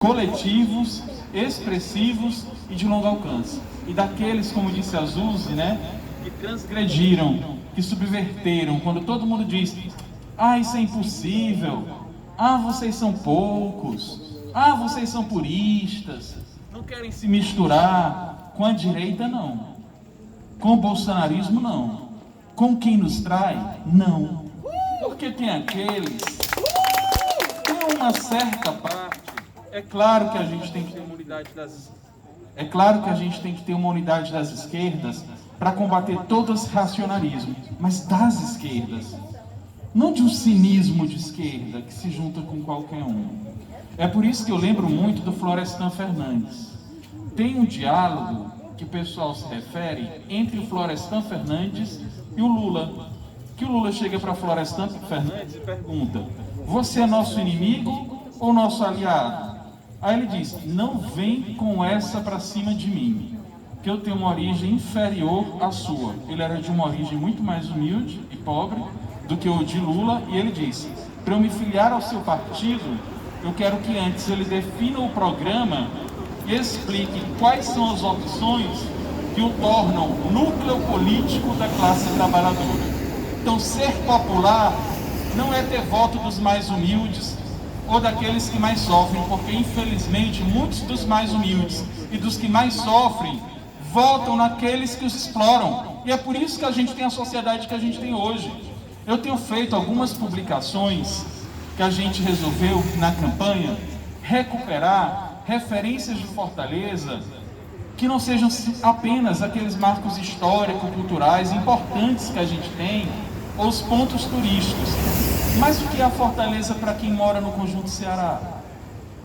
coletivos, expressivos e de longo alcance. E daqueles, como disse a Zuzi, que transgrediram, que subverteram, quando todo mundo diz: ah, isso é impossível, ah, vocês são poucos, ah, vocês são puristas, não querem se misturar com a direita, não. Com o bolsonarismo, não. Com quem nos trai, não. Porque tem aqueles, tem uma certa parte. É claro que a gente tem que ter uma unidade das esquerdas para combater todo esse racionalismo, mas das esquerdas, não de um cinismo de esquerda que se junta com qualquer um. É por isso que eu lembro muito do Florestan Fernandes. Tem um diálogo que o pessoal se refere entre o Florestan Fernandes e o Lula. Que o Lula chega para Florestan Fernandes e pergunta: você é nosso inimigo ou nosso aliado? Aí ele diz: não vem com essa para cima de mim, que eu tenho uma origem inferior à sua. Ele era de uma origem muito mais humilde e pobre do que o de Lula, e ele disse: para eu me filiar ao seu partido, eu quero que antes ele defina o programa e explique quais são as opções que o tornam núcleo político da classe trabalhadora. Então, ser popular não é ter voto dos mais humildes ou daqueles que mais sofrem, porque infelizmente muitos dos mais humildes e dos que mais sofrem votam naqueles que os exploram. E é por isso que a gente tem a sociedade que a gente tem hoje. Eu tenho feito algumas publicações que a gente resolveu na campanha recuperar referências de Fortaleza que não sejam apenas aqueles marcos histórico-culturais importantes que a gente tem, ou os pontos turísticos. Mas o que é a Fortaleza para quem mora no Conjunto Ceará?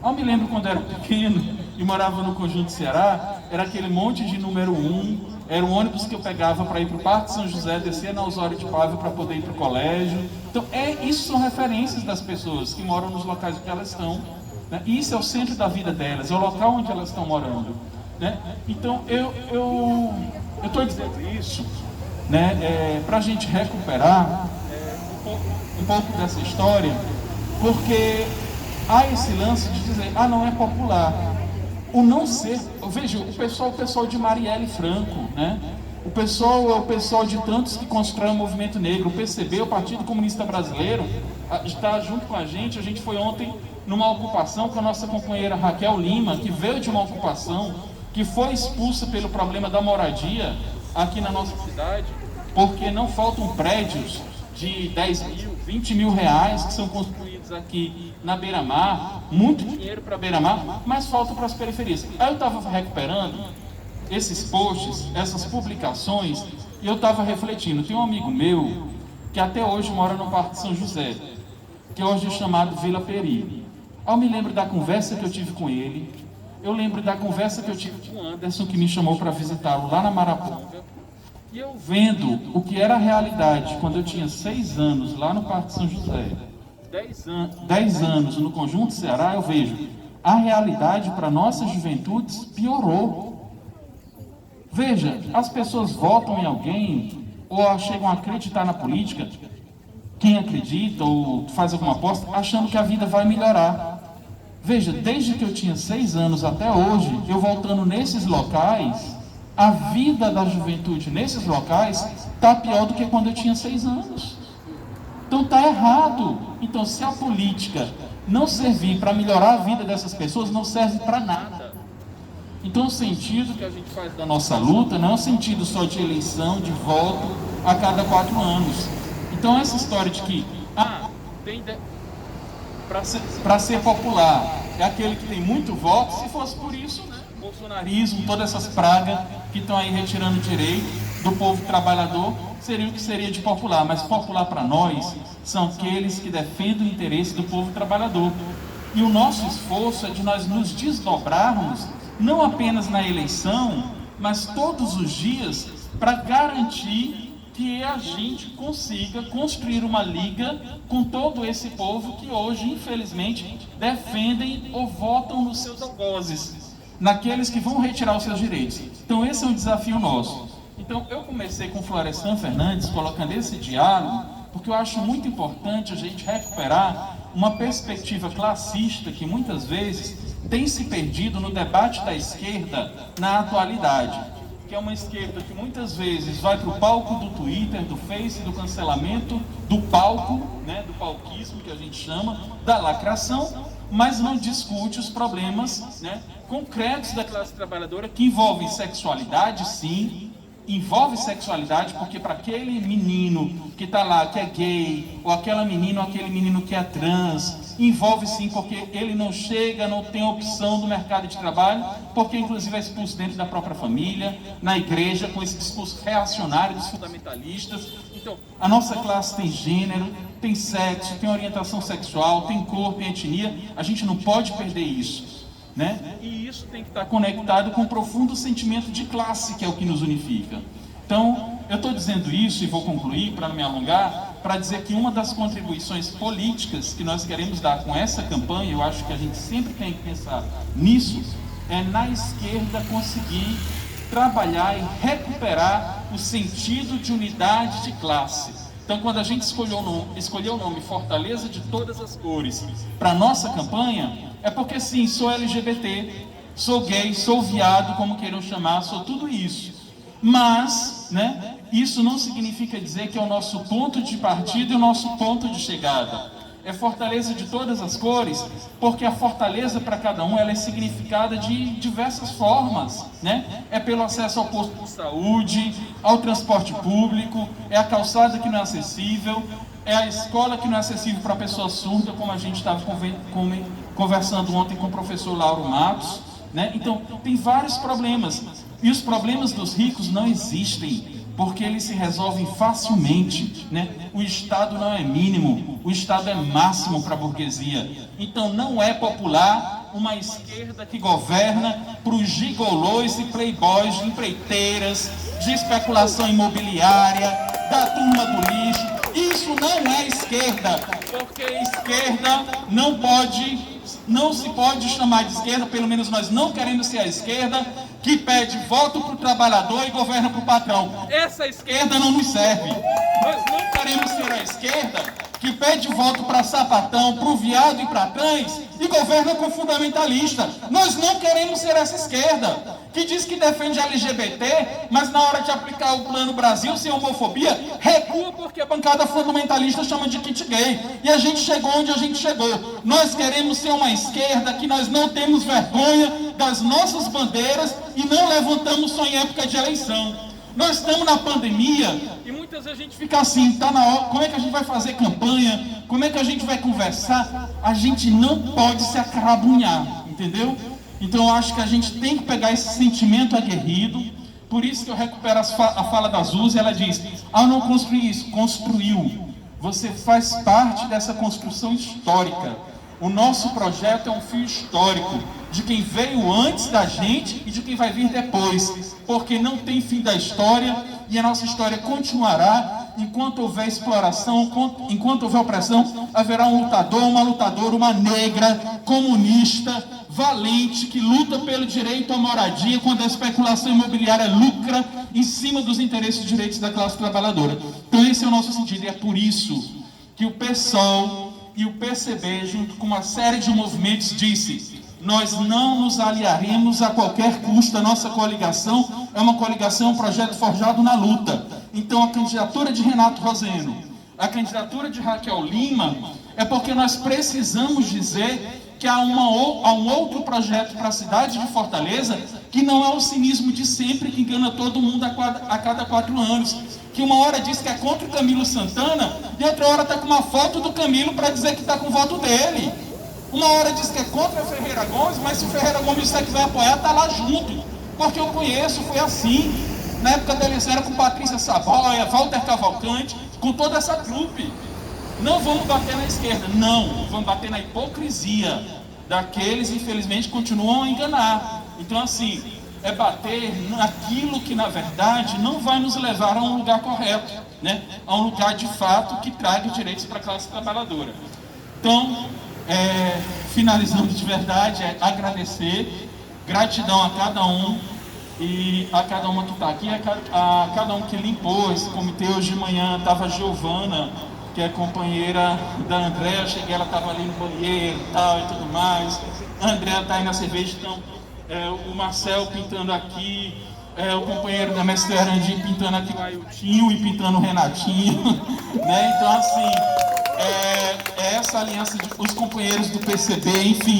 Eu me lembro quando era pequeno e morava no Conjunto Ceará, era aquele monte de número 1, era o ônibus que eu pegava para ir para o Parque São José, descer na Osório de Paiva para poder ir para o colégio. Então, isso são referências das pessoas que moram nos locais que elas estão, né? Isso é o centro da vida delas, é o local onde elas estão morando, né? Então, eu estou dizendo isso, né, para a gente recuperar um pouco dessa história, porque há esse lance de dizer: ah, não é popular. O não ser, veja, o pessoal de Marielle Franco, né? O pessoal é o pessoal de tantos que constroem o movimento negro. O PCB, o Partido Comunista Brasileiro, está junto com a gente. A gente foi ontem numa ocupação com a nossa companheira Raquel Lima, que veio de uma ocupação, que foi expulsa pelo problema da moradia aqui na nossa cidade, porque não faltam prédios de 10 mil, 20 mil reais que são construídos aqui na Beira-Mar, muito dinheiro para Beira-Mar, mas falta para as periferias. Aí eu estava recuperando esses posts, essas publicações, e eu estava refletindo. Tem um amigo meu que até hoje mora no Parque São José, que hoje é chamado Vila Peri. Eu me lembro da conversa que eu tive com ele, eu lembro da conversa que eu tive com o Anderson, que me chamou para visitá-lo lá na Maraponga. E eu vendo o que era a realidade quando eu tinha 6 anos lá no Parque São José, 10 anos no Conjunto Ceará, eu vejo a realidade para nossas juventudes piorou. Veja, as pessoas votam em alguém ou chegam a acreditar na política, quem acredita ou faz alguma aposta, achando que a vida vai melhorar. Veja, desde que eu tinha 6 anos até hoje, eu voltando nesses locais, a vida da juventude nesses locais está pior do que quando eu tinha 6 anos. Então está errado. Então, se a política não servir para melhorar a vida dessas pessoas, não serve para nada. Então, o sentido que a gente faz da nossa luta não é um sentido só de eleição, de voto a cada 4 anos. Então, essa história de que para ser popular é aquele que tem muito voto, se fosse por isso, né? Bolsonarismo, todas essas pragas que estão aí retirando direito do povo trabalhador, seria o que seria de popular. Mas popular para nós são aqueles que defendem o interesse do povo trabalhador. E o nosso esforço é de nós nos desdobrarmos, não apenas na eleição, mas todos os dias, para garantir que a gente consiga construir uma liga com todo esse povo que hoje, infelizmente, defendem ou votam nos seus algozes, naqueles que vão retirar os seus direitos. Então esse é um desafio nosso. Então eu comecei com Florestan Fernandes, colocando esse diálogo, porque eu acho muito importante a gente recuperar uma perspectiva classista que muitas vezes tem se perdido no debate da esquerda na atualidade, que é uma esquerda que muitas vezes vai para o palco do Twitter, do Face, do cancelamento, do palco, né, do palquismo que a gente chama, da lacração, mas não discute os problemas, né, concretos da classe trabalhadora, que envolvem sexualidade, sim, envolve sexualidade, porque para aquele menino que está lá, que é gay, ou aquela menina ou aquele menino que é trans, envolve sim, porque ele não chega, não tem opção do mercado de trabalho, porque inclusive é expulso dentro da própria família, na igreja, com esse discurso reacionário dos fundamentalistas. Então, a nossa classe tem gênero, tem sexo, tem orientação sexual, tem cor, tem etnia, a gente não pode perder isso, né? E isso tem que estar conectado com um profundo sentimento de classe, que é o que nos unifica. Então, eu estou dizendo isso, e vou concluir, para não me alongar, para dizer que uma das contribuições políticas que nós queremos dar com essa campanha, eu acho que a gente sempre tem que pensar nisso, é na esquerda conseguir trabalhar e recuperar o sentido de unidade de classe. Então, quando a gente escolheu o nome Fortaleza de Todas as Cores para a nossa campanha, é porque sim, sou LGBT, sou gay, sou viado, como queiram chamar, sou tudo isso. Mas, né, isso não significa dizer que é o nosso ponto de partida e o nosso ponto de chegada. É fortaleza de todas as cores, porque a fortaleza para cada um ela é significada de diversas formas, né? É pelo acesso ao posto de saúde, ao transporte público, é a calçada que não é acessível, é a escola que não é acessível para a pessoa surda, como a gente estava conversando ontem com o professor Lauro Matos, né? Então, tem vários problemas, e os problemas dos ricos não existem, porque eles se resolvem facilmente, né? O Estado não é mínimo, o Estado é máximo para a burguesia. Então não é popular uma esquerda que governa para os gigolôs e playboys de empreiteiras, de especulação imobiliária, da turma do lixo. Isso não é esquerda, porque esquerda não se pode chamar de esquerda, pelo menos nós não queremos ser a esquerda que pede voto para o trabalhador e governa para o patrão. Essa esquerda não nos serve. Nós não queremos ser a esquerda que pede voto para sapatão, para o viado e para trans e governa com fundamentalista. Nós não queremos ser essa esquerda que diz que defende LGBT, mas na hora de aplicar o Plano Brasil sem homofobia, recua porque a bancada fundamentalista chama de kit gay. E a gente chegou onde a gente chegou. Nós queremos ser uma esquerda que nós não temos vergonha das nossas bandeiras e não levantamos só em época de eleição. Nós estamos na pandemia e muitas vezes a gente fica assim, tá na hora, como é que a gente vai fazer campanha? Como é que a gente vai conversar? A gente não pode se acarabunhar, entendeu? Então eu acho que a gente tem que pegar esse sentimento aguerrido. Por isso que eu recupero a fala da Zuzi, ela diz, ao não construir isso, construiu. Você faz parte dessa construção histórica. O nosso projeto é um fio histórico de quem veio antes da gente e de quem vai vir depois, porque não tem fim da história e a nossa história continuará. Enquanto houver exploração, enquanto houver opressão, haverá um lutador, uma lutadora, uma negra, comunista, valente, que luta pelo direito à moradia quando a especulação imobiliária lucra em cima dos interesses e direitos da classe trabalhadora. Então esse é o nosso sentido e é por isso que o PSOL e o PCB, junto com uma série de movimentos, disse: nós não nos aliaremos a qualquer custo. A nossa coligação é uma coligação, um projeto forjado na luta. Então a candidatura de Renato Roseno, a candidatura de Raquel Lima, é porque nós precisamos dizer que há um outro projeto para a cidade de Fortaleza, que não é o cinismo de sempre, que engana todo mundo a cada 4 anos. Que uma hora diz que é contra o Camilo Santana, e outra hora está com uma foto do Camilo para dizer que está com o voto dele. Uma hora diz que é contra o Ferreira Gomes, mas se o Ferreira Gomes disser que vai apoiar, está lá junto. Porque eu conheço, foi assim. Na época da eleição era com Patrícia Saboia, Walter Cavalcante, com toda essa trupe. Não vamos bater na esquerda, não. Vamos bater na hipocrisia daqueles, infelizmente, que continuam a enganar. Então, assim, é bater naquilo que, na verdade, não vai nos levar a um lugar correto, né? A um lugar, de fato, que traga direitos para a classe trabalhadora. Então, finalizando de verdade, agradecer, gratidão a cada um, e a cada uma que está aqui, a cada um que limpou esse comitê. Hoje de manhã estava a Giovana que é companheira da Andréa. Eu cheguei, ela estava ali no banheiro e tal e tudo mais. A Andréa está aí na cerveja, então o Marcel pintando aqui, o companheiro da Mestre Arandi pintando aqui o Ailtinho e pintando o Renatinho, né? Então assim, essa aliança os companheiros do PCB, enfim,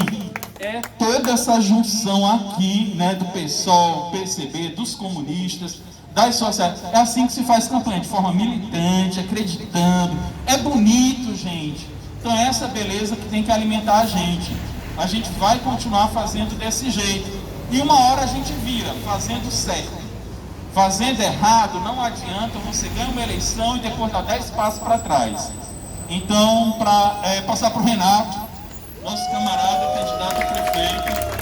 toda essa junção aqui, né, do PSOL, PCB, dos comunistas, das sociais. É assim que se faz campanha, de forma militante, acreditando. É bonito, gente. Então é essa beleza que tem que alimentar a gente. A gente vai continuar fazendo desse jeito. E uma hora a gente vira, fazendo certo. Fazendo errado, não adianta, você ganha uma eleição e depois dá 10 passos para trás. Então, para passar para o Renato, nosso camarada candidato a prefeito.